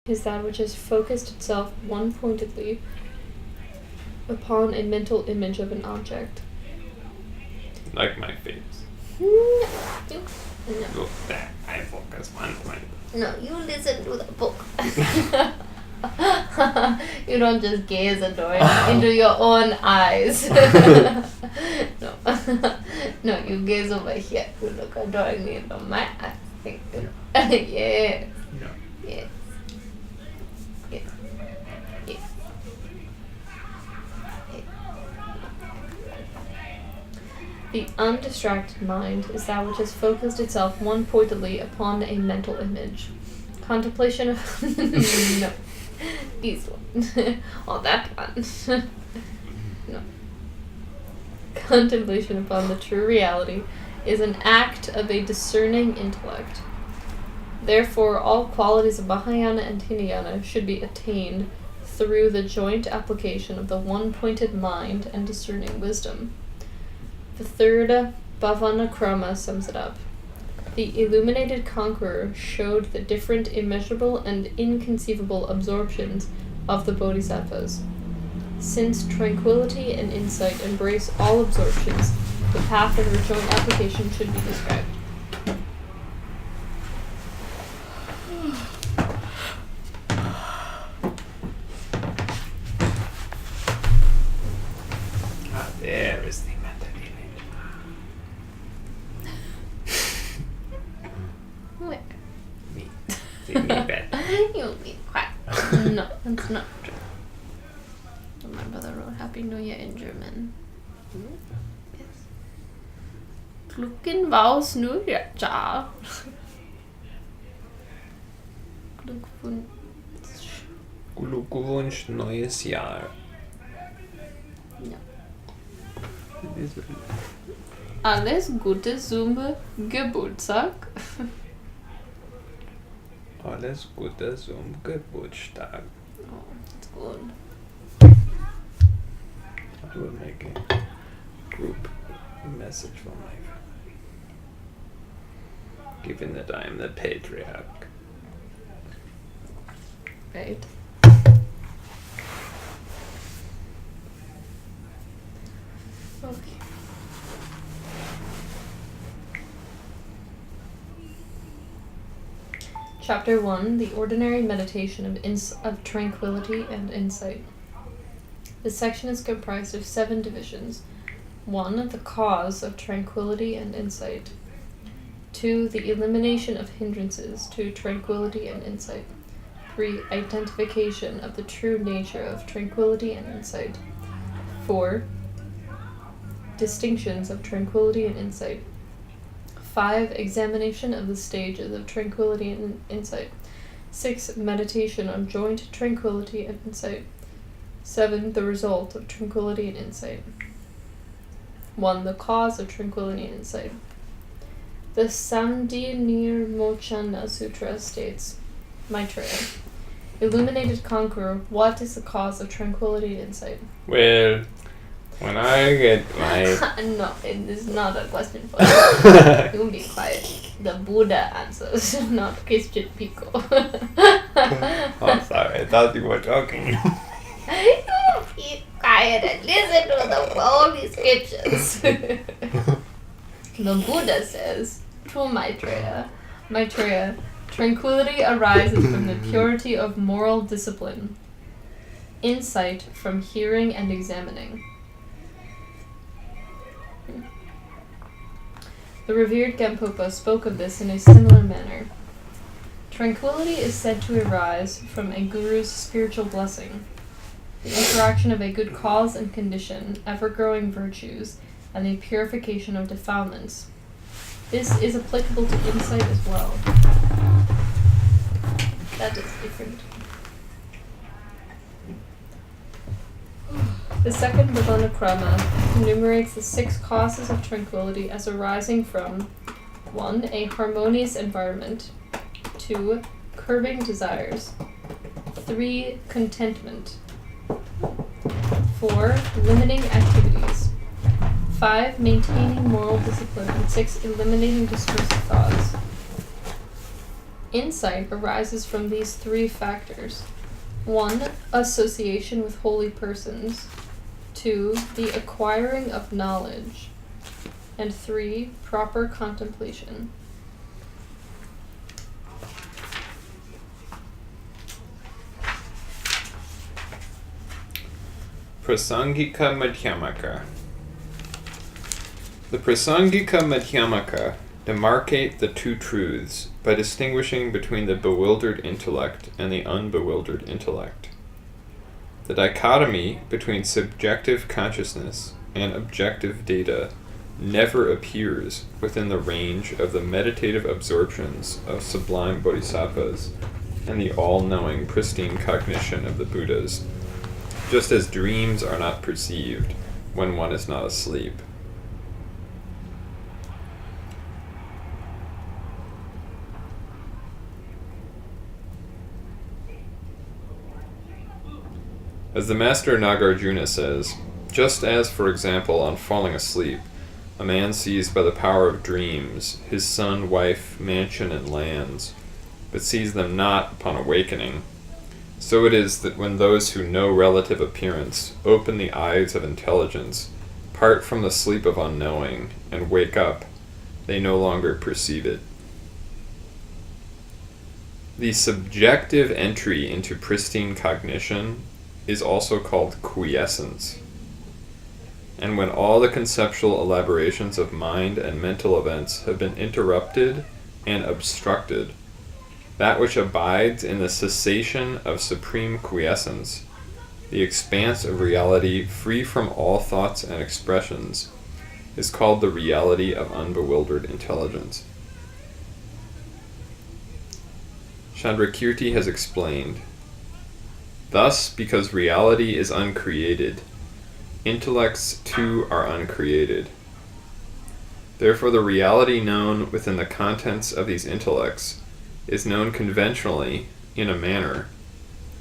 is that which has focused itself one-pointedly upon a mental image of an object. Like my face. No. Look there, I focus one point. No, you listen to the book. You don't just gaze into your own eyes. No. No, you gaze over here. You look adoringly into my eyes. Yes. No. Yes. Yes. Yes. The undistracted mind is that which has focused itself one-pointedly upon a mental image. Contemplation of... No. This one. Oh, that one. No. Contemplation upon the true reality is an act of a discerning intellect. Therefore, all qualities of Mahayana and Hinayana should be attained through the joint application of the one-pointed mind and discerning wisdom. The third Bhavanakrama sums it up. The illuminated conqueror showed the different immeasurable and inconceivable absorptions of the bodhisattvas. Since tranquility and insight embrace all absorptions, the path of their joint application should be described. There is the mental image. Where? Me. See me bed. You'll be quiet. No, that's not true. My brother wrote Happy New Year in German. Yes. Glückwunsch Neujahr. Glückwunsch neues Jahr. No. Alles Gute zum Geburtstag. Alles Gute zum Geburtstag. Oh, that's good. I will make a group message for my family. Given that I am the patriarch. Right. Okay. Chapter 1, the ordinary meditation of tranquility and insight. This section is comprised of 7 divisions. 1, the cause of tranquility and insight. 2, the elimination of hindrances to tranquility and insight. 3, identification of the true nature of tranquility and insight. 4, distinctions of tranquility and insight. 5, examination of the stages of tranquility and insight. 6, meditation on joint tranquility and insight. 7, the result of tranquility and insight. 1, the cause of tranquility and insight. The Samdhinirmochana Sutra states, Maitreya, illuminated conqueror, what is the cause of tranquility and insight? Well, when I get my... No, it is not a question for you. You be quiet. The Buddha answers, not Christian people. Oh, sorry, I thought you were joking. You be quiet and listen to the holy scriptures. The Buddha says, to Maitreya, tranquility arises from the purity of moral discipline, insight from hearing and examining. The revered Gampopa spoke of this in a similar manner. Tranquility is said to arise from a guru's spiritual blessing, the interaction of a good cause and condition, ever-growing virtues, and the purification of defilements. This is applicable to insight as well. That is different. The second Bhavanakrama enumerates the 6 causes of tranquility as arising from 1, a harmonious environment, 2, curbing desires, 3, contentment, 4, limiting activities, 5, maintaining moral discipline, and 6, eliminating discursive thoughts. Insight arises from these three factors. 1. Association with holy persons. 2. The acquiring of knowledge. And 3. Proper contemplation. Prasangika Madhyamaka. The Prasangika Madhyamaka demarcate the two truths by distinguishing between the bewildered intellect and the unbewildered intellect. The dichotomy between subjective consciousness and objective data never appears within the range of the meditative absorptions of sublime bodhisattvas and the all-knowing pristine cognition of the Buddhas, just as dreams are not perceived when one is not asleep. As the master Nagarjuna says, just as, for example, on falling asleep, a man sees by the power of dreams his son, wife, mansion, and lands, but sees them not upon awakening, so it is that when those who know relative appearance open the eyes of intelligence, part from the sleep of unknowing, and wake up, they no longer perceive it. The subjective entry into pristine cognition is also called quiescence. And when all the conceptual elaborations of mind and mental events have been interrupted and obstructed, that which abides in the cessation of supreme quiescence, the expanse of reality free from all thoughts and expressions, is called the reality of unbewildered intelligence. Chandrakirti has explained, thus, because reality is uncreated, intellects too are uncreated. Therefore the reality known within the contents of these intellects is known conventionally in a manner,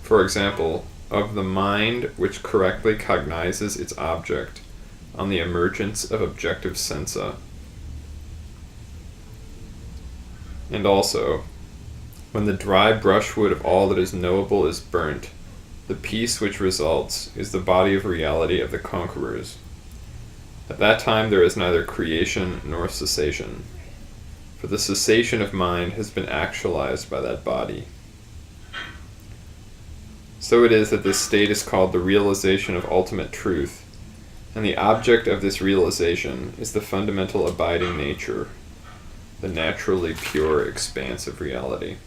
for example, of the mind which correctly cognizes its object on the emergence of objective sensa. And also, when the dry brushwood of all that is knowable is burnt, the peace which results is the body of reality of the conquerors. At that time there is neither creation nor cessation, for the cessation of mind has been actualized by that body. So it is that this state is called the realization of ultimate truth, and the object of this realization is the fundamental abiding nature, the naturally pure expanse of reality.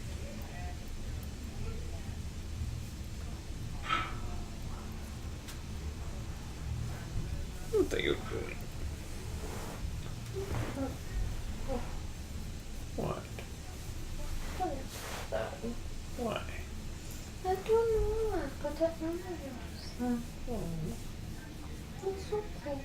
What are you doing? What? What is that? Why? I don't know. I put it on my It's okay.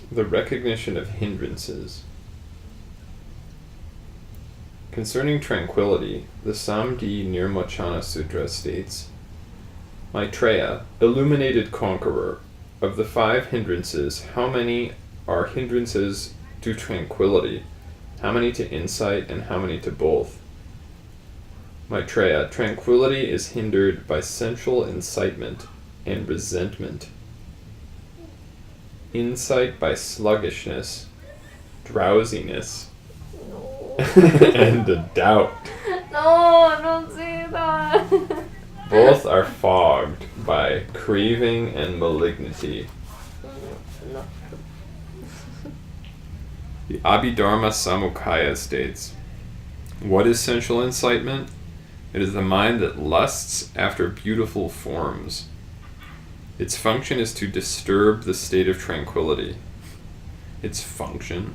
The recognition of hindrances. Concerning tranquility, the Samdi Nirmochana Sutra states, Maitreya, illuminated conqueror, of the 5 hindrances, how many are hindrances to tranquility, how many to insight, and how many to both? Maitreya, tranquility is hindered by sensual incitement and resentment. Insight by sluggishness, drowsiness, and a doubt. No, don't say that. Both are fogged by craving and malignity. No. The Abhidharma Samukhaya states, what is sensual incitement? It is the mind that lusts after beautiful forms. Its function is to disturb the state of tranquility. Its function?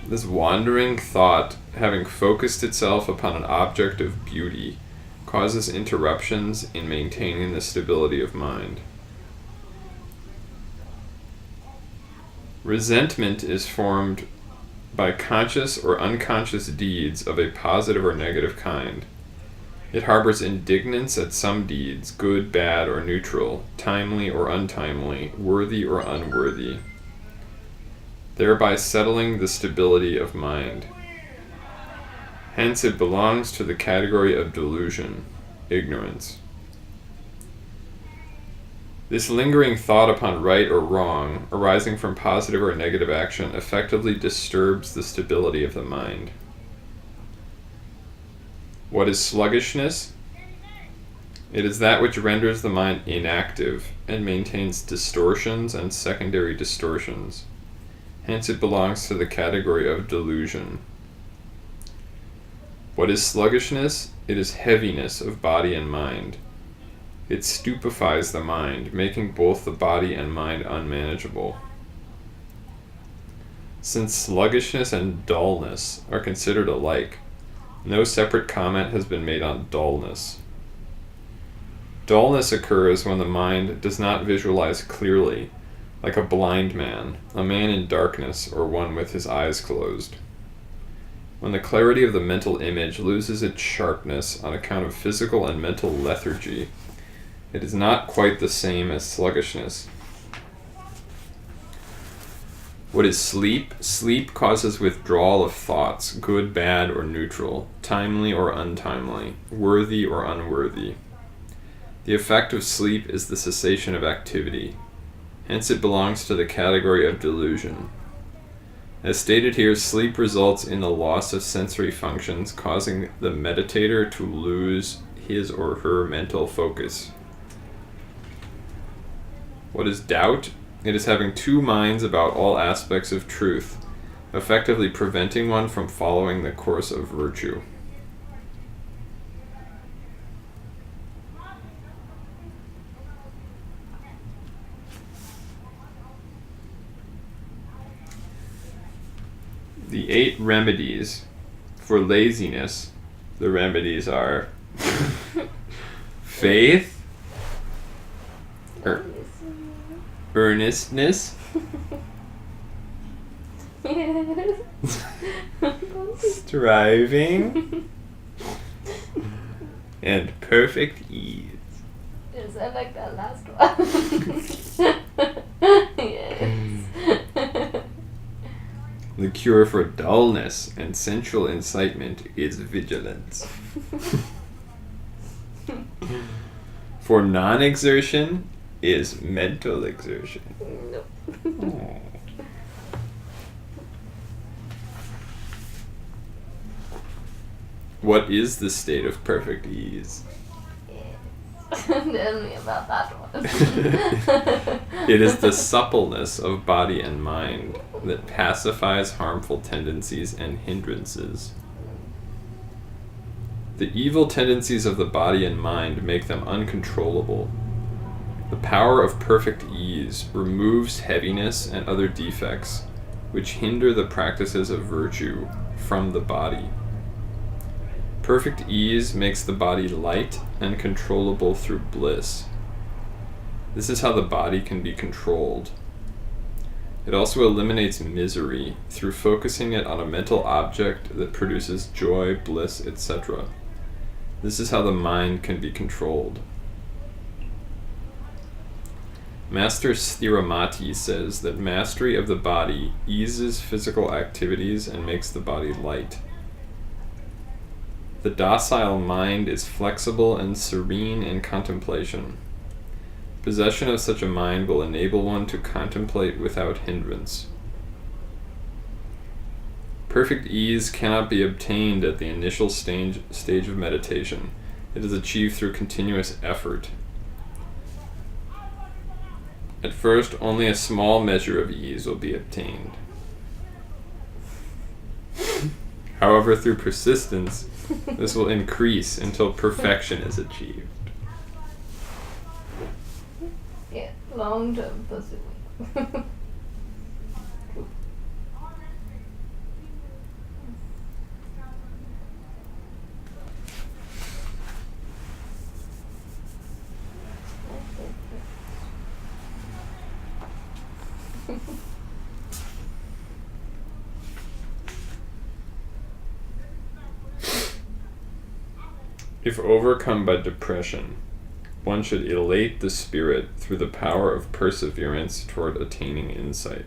This wandering thought, having focused itself upon an object of beauty, causes interruptions in maintaining the stability of mind. Resentment is formed by conscious or unconscious deeds of a positive or negative kind. It harbors indignance at some deeds, good, bad, or neutral, timely or untimely, worthy or unworthy, thereby settling the stability of mind. Hence it belongs to the category of delusion, ignorance. This lingering thought upon right or wrong, arising from positive or negative action, effectively disturbs the stability of the mind. What is sluggishness? It is that which renders the mind inactive and maintains distortions and secondary distortions. Hence it belongs to the category of delusion. What is sluggishness? It is heaviness of body and mind. It stupefies the mind, making both the body and mind unmanageable. Since sluggishness and dullness are considered alike, no separate comment has been made on dullness. Dullness occurs when the mind does not visualize clearly, like a blind man, a man in darkness, or one with his eyes closed. When the clarity of the mental image loses its sharpness on account of physical and mental lethargy, it is not quite the same as sluggishness. What is sleep? Sleep causes withdrawal of thoughts, good, bad, or neutral, timely or untimely, worthy or unworthy. The effect of sleep is the cessation of activity. Hence it belongs to the category of delusion. As stated here, sleep results in the loss of sensory functions, causing the meditator to lose his or her mental focus. What is doubt? It is having two minds about all aspects of truth, effectively preventing one from following the course of virtue. The 8 remedies for laziness. The remedies are faith, earnestness, striving, and perfect ease. Is that like that last one? Yes. The cure for dullness and sensual incitement is vigilance. For non-exertion is mental exertion. Nope. Oh. What is the state of perfect ease? Tell me about that one. It is the suppleness of body and mind that pacifies harmful tendencies and hindrances. The evil tendencies of the body and mind make them uncontrollable. The power of perfect ease removes heaviness and other defects which hinder the practices of virtue from the body. Perfect ease makes the body light and controllable through bliss. This is how the body can be controlled. It also eliminates misery through focusing it on a mental object that produces joy, bliss, etc. This is how the mind can be controlled. Master Sthiramati says that mastery of the body eases physical activities and makes the body light. The docile mind is flexible and serene in contemplation. Possession of such a mind will enable one to contemplate without hindrance. Perfect ease cannot be obtained at the initial stage of meditation. It is achieved through continuous effort. At first, only a small measure of ease will be obtained. However, through persistence, this will increase until perfection is achieved. Yeah, long-term pursuit. If overcome by depression, one should elate the spirit through the power of perseverance toward attaining insight.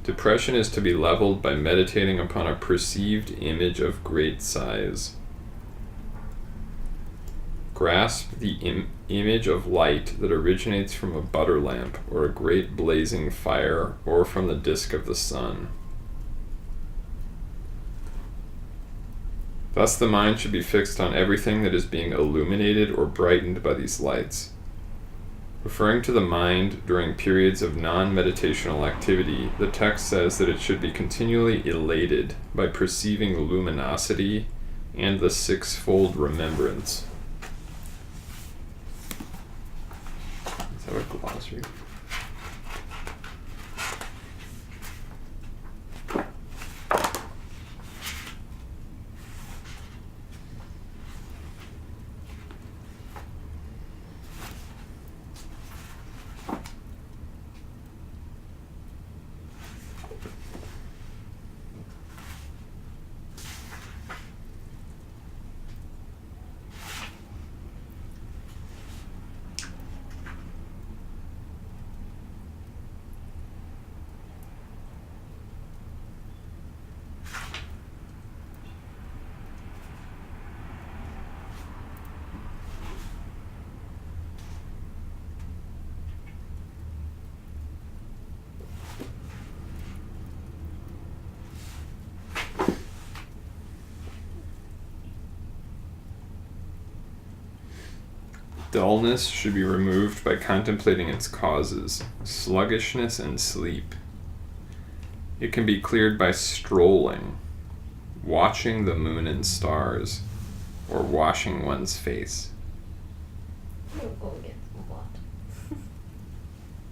Depression is to be leveled by meditating upon a perceived image of great size. Grasp the image of light that originates from a butter lamp or a great blazing fire or from the disk of the sun. Thus the mind should be fixed on everything that is being illuminated or brightened by these lights. Referring to the mind during periods of non-meditational activity, the text says that it should be continually elated by perceiving luminosity and the sixfold remembrance. Is that a glossary? Dullness should be removed by contemplating its causes, sluggishness and sleep. It can be cleared by strolling, watching the moon and stars, or washing one's face. I'll go get some water.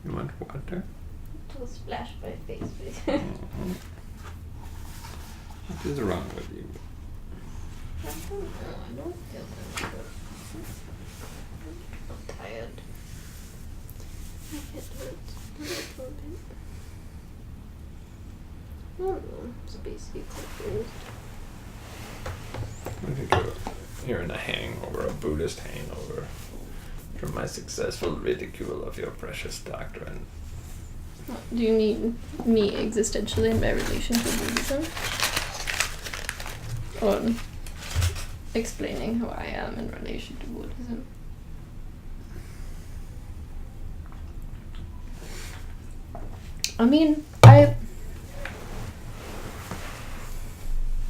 You want water? To splash my face with. What is wrong with you? I don't know. I don't feel very good. I'm tired. My head hurts a little bit. I don't know. It's basically confused. I think you're in a hangover, a Buddhist hangover, from my successful ridicule of your precious doctrine. Do you mean me existentially in my relation to Buddhism? Or explaining how I am in relation to Buddhism? I mean, I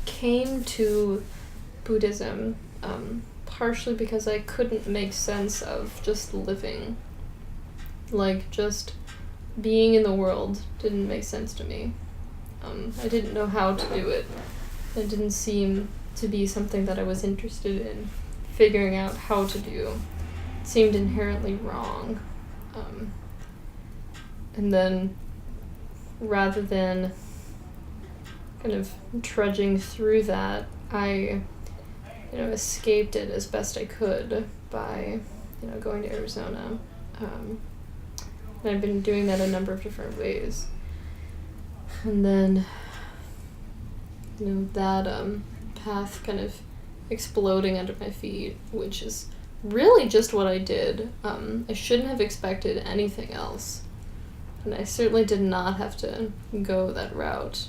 came to Buddhism partially because I couldn't make sense of just living. Like, just being in the world didn't make sense to me. I didn't know how to do it. It didn't seem to be something that I was interested in figuring out how to do. It seemed inherently wrong. And then, rather than kind of trudging through that, I, escaped it as best I could by, going to Arizona. And I've been doing that a number of different ways. And then, that path kind of exploding under my feet, which is really just what I did. I shouldn't have expected anything else. And I certainly did not have to go that route.